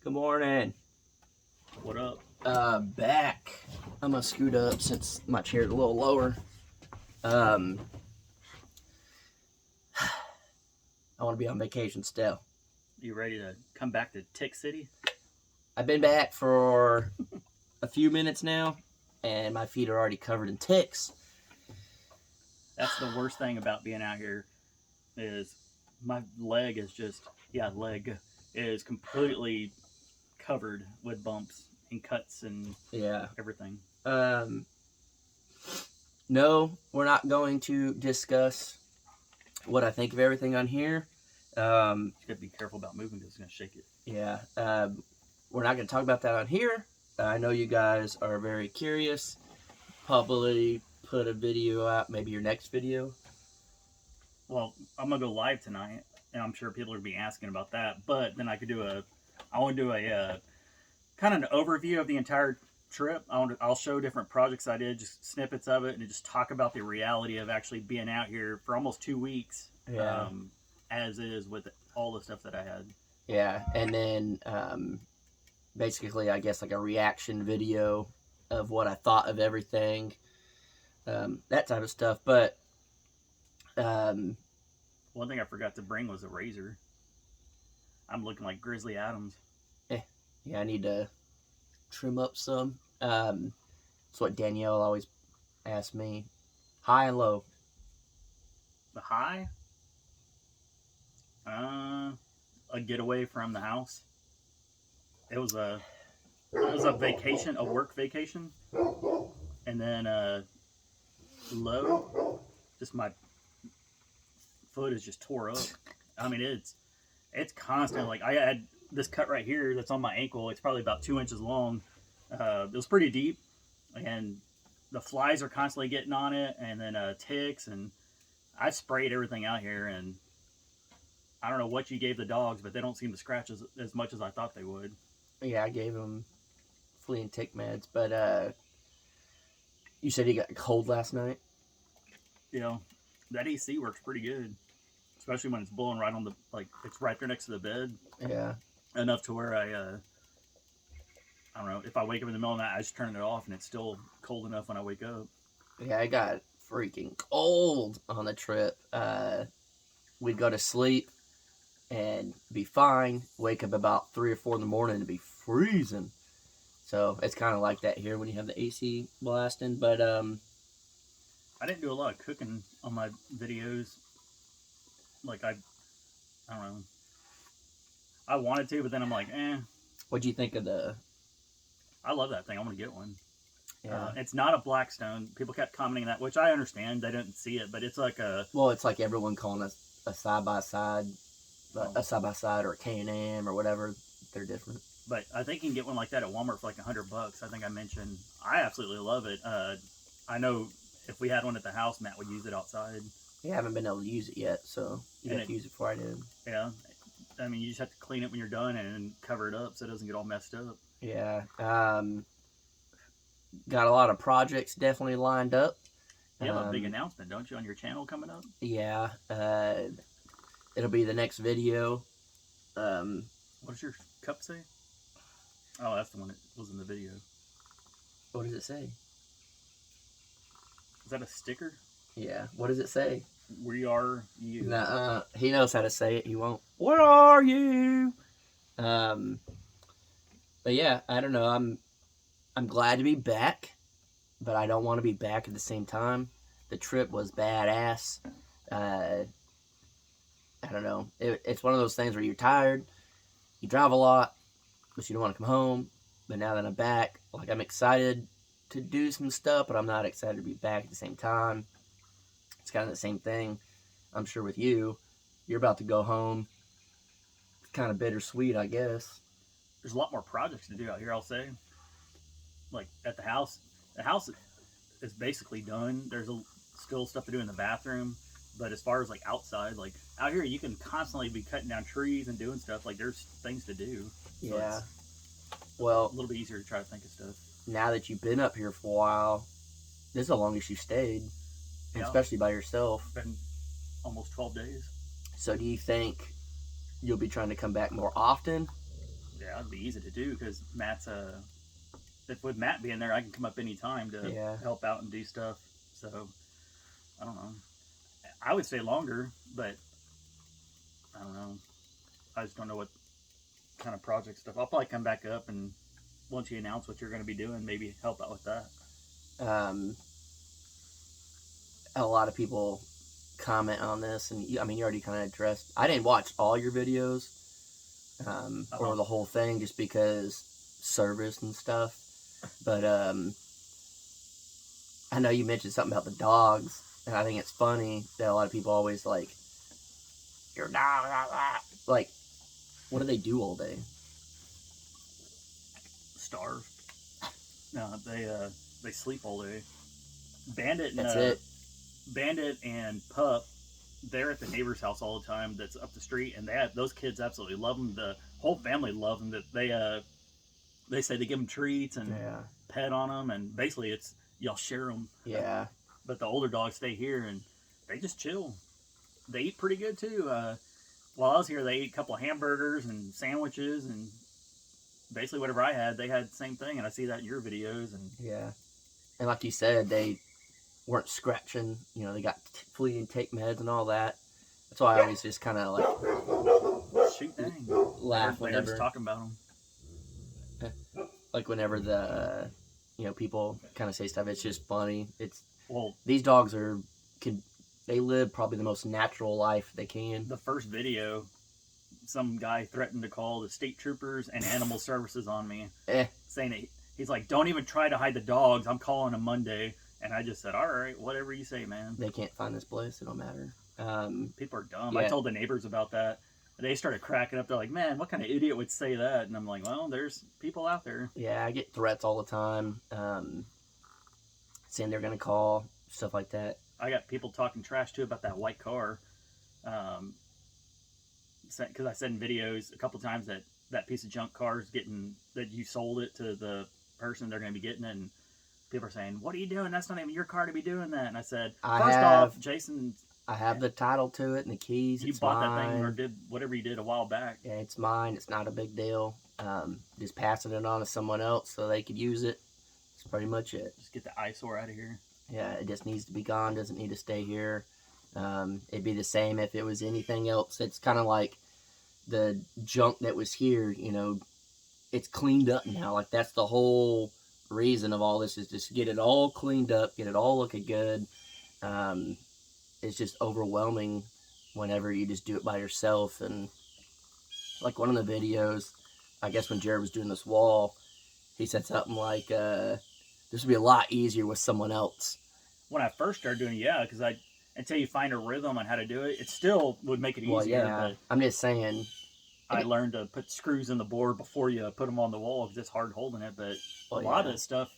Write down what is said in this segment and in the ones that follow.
Good morning. What up? Back. I'm gonna scoot up since my chair's a little lower. I want to be on vacation still. You ready to come back to Tick City? I've been back for a few minutes now, and my feet are already covered in ticks. That's the worst thing about being out here is my leg is completely covered with bumps and cuts and Yeah. everything. No, we're not going to discuss what I think of everything on here. You gotta be careful about moving because it's gonna shake it. Yeah. We're not going to talk about that on here. I know you guys are very curious. Probably put a video out, maybe your next video. Well, I'm gonna go live tonight, and I'm sure people are gonna be asking about that. But then I want to do a kind of an overview of the entire trip. I'll show different projects I did, just snippets of it, and just talk about the reality of actually being out here for almost 2 weeks. Yeah. As is with all the stuff that I had. Yeah, and then basically, I guess like a reaction video of what I thought of everything, that type of stuff. But one thing I forgot to bring was a razor. I'm looking like Grizzly Adams. Yeah, I need to trim up some. That's what Danielle always asks me. High and low. The high? A getaway from the house. It was a vacation, a work vacation, and then low. Just my foot is just tore up. I mean, it's constant. Like I had this cut right here that's on my ankle. It's probably about 2 inches long. It was pretty deep, and the flies are constantly getting on it, and then ticks, and I sprayed everything out here, and I don't know what you gave the dogs, but they don't seem to scratch as much as I thought they would. Yeah, I gave them flea and tick meds, but you said he got cold last night. You know, that AC works pretty good, especially when it's blowing right on the it's right there next to the bed. Yeah. Enough to where I don't know, if I wake up in the middle of the night, I just turn it off, and it's still cold enough when I wake up. Yeah, I got freaking cold on the trip. We'd go to sleep and be fine. Wake up about 3 or 4 in the morning and be freezing. So it's kind of like that here when you have the AC blasting. But I didn't do a lot of cooking on my videos. Like I don't know. I wanted to, but then I'm like, eh. What'd you think of the? I love that thing. I want to get one. Yeah. It's not a Blackstone. People kept commenting that, which I understand. They didn't see it, but it's like a. Well, it's like everyone calling us a side by side, a side by side or a K&M or whatever. They're different. But I think you can get one like that at Walmart for like $100. I think I mentioned. I absolutely love it. I know if we had one at the house, Matt would use it outside. Yeah, I haven't been able to use it yet, so you have to use it before I do. Yeah, I mean, you just have to clean it when you're done and cover it up so it doesn't get all messed up. Yeah. Got a lot of projects definitely lined up. You have a big announcement, don't you, on your channel coming up? Yeah. It'll be the next video. What does your cup say? Oh, that's the one that was in the video. What does it say? Is that a sticker? Yeah. What does it say? We are you. Nuh-uh. He knows how to say it. He won't. Where are you? But yeah, I don't know. I'm glad to be back, but I don't want to be back at the same time. The trip was badass. I don't know. It's one of those things where you're tired, you drive a lot, but you don't want to come home. But now that I'm back, like I'm excited to do some stuff, but I'm not excited to be back at the same time. It's kind of the same thing, I'm sure, with you. You're about to go home. It's kind of bittersweet, I guess. There's a lot more projects to do out here, I'll say. Like at the house is basically done. There's still stuff to do in the bathroom, but as far as like outside, like out here, you can constantly be cutting down trees and doing stuff. Like there's things to do. So yeah. Well, a little bit easier to try to think of stuff. Now that you've been up here for a while, this is the longest you stayed, yeah. Especially by yourself. It's been almost 12 days. So do you think you'll be trying to come back more often? Yeah, it'd be easy to do because Matt's if with Matt being there, I can come up anytime to Yeah. help out and do stuff. So I don't know. I would say longer, but I don't know. I just don't know what kind of project stuff. I'll probably come back up and once you announce what you're going to be doing, maybe help out with that. Um, a lot of people comment on this, and I mean, you already kind of addressed. I didn't watch all your videos or the whole thing just because service and stuff. But I know you mentioned something about the dogs, and I think it's funny that a lot of people always like your dog, like, what do they do all day? Starve. No, they sleep all day. Bandit and That's it. Bandit and Pup, they're at the neighbor's house all the time. That's up the street, and those kids absolutely love them. The whole family love them. That they say they give them treats and Yeah. pet on them, and basically it's y'all share them. Yeah. But the older dogs stay here and they just chill. They eat pretty good too. While I was here, they ate a couple of hamburgers and sandwiches and basically whatever I had, they had the same thing. And I see that in your videos. And Yeah. And like you said, they weren't scratching. You know, they got flea and tick meds and all that. That's why I always just kind of like shoot, dang, laugh they're whenever just talking about them. like whenever the you know, people kind of say stuff. It's just funny. It's Well, these dogs they live probably the most natural life they can. the first video, some guy threatened to call the state troopers and animal services on me, saying that he's like, "Don't even try to hide the dogs. I'm calling them Monday." And I just said, "All right, whatever you say, man." They can't find this place. It don't matter. People are dumb. Yeah. I told the neighbors about that. They started cracking up. They're like, "Man, what kind of idiot would say that?" And I'm like, "Well, there's people out there." Yeah, I get threats all the time, saying they're gonna call, stuff like that. I got people talking trash too about that white car. Because I said in videos a couple times that piece of junk car is getting, that you sold it to the person they're going to be getting it, and people are saying, "What are you doing? That's not even your car to be doing that." And I said, first off, Jason, I have the title to it and the keys. You bought that thing or did whatever you did a while back. Yeah, it's mine. It's not a big deal. Just passing it on to someone else so they could use it. That's pretty much it. Just get the eyesore out of here. Yeah, it just needs to be gone. Doesn't need to stay here. It'd be the same if it was anything else. It's kind of like the junk that was here, you know, it's cleaned up now. Like, that's the whole reason of all this, is just get it all cleaned up, get it all looking good. It's just overwhelming whenever you just do it by yourself. And like one of the videos, I guess when Jared was doing this wall, he said something like, this would be a lot easier with someone else. When I first started doing it, yeah, because until you find a rhythm on how to do it, it still would make it easier. Well, yeah, but I'm just saying. I learned to put screws in the board before you put them on the wall because it's hard holding it. But a lot of this stuff,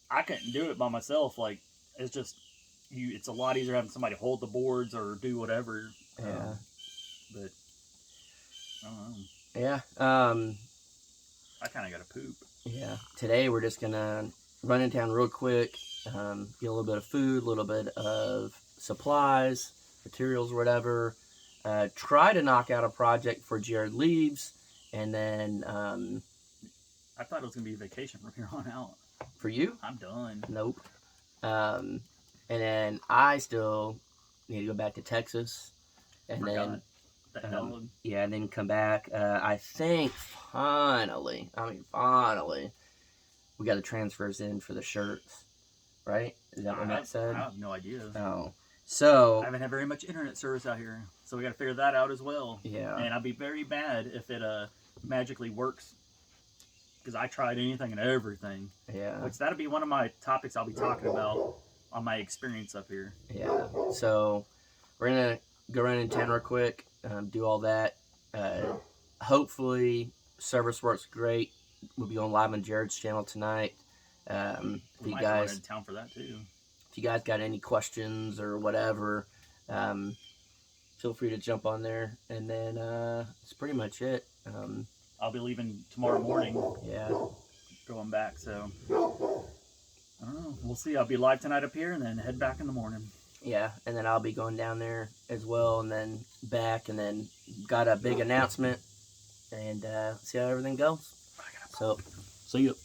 I couldn't do it by myself. Like, it's just, it's a lot easier having somebody hold the boards or do whatever. Yeah. But, I don't know. Yeah. I kind of got to poop. Yeah. Today we're just going to run in town real quick, get a little bit of food, a little bit of supplies, materials, or whatever. Try to knock out a project for Jared leaves, and then I thought it was gonna be a vacation from here on out. For you? I'm done. Nope. And then I still need to go back to Texas, and then yeah, and then come back. I think finally, we got the transfers in for the shirts, right? Is that what Matt said? I have no idea. Oh. So I haven't had very much internet service out here, so we got to figure that out as well. Yeah. And I'd be very mad if it magically works, because I tried anything and everything. Yeah. Which that'll be one of my topics I'll be talking about on my experience up here. Yeah. So we're gonna go run in town real quick, do all that. Hopefully service works great. We'll be going live on Jared's channel tonight. We might run in town for that too. If you guys got any questions or whatever, feel free to jump on there. And then that's pretty much it. I'll be leaving tomorrow morning. Yeah. Going back, so I don't know. We'll see. I'll be live tonight up here and then head back in the morning. Yeah, and then I'll be going down there as well, and then back, and then got a big announcement. and see how everything goes. So See you.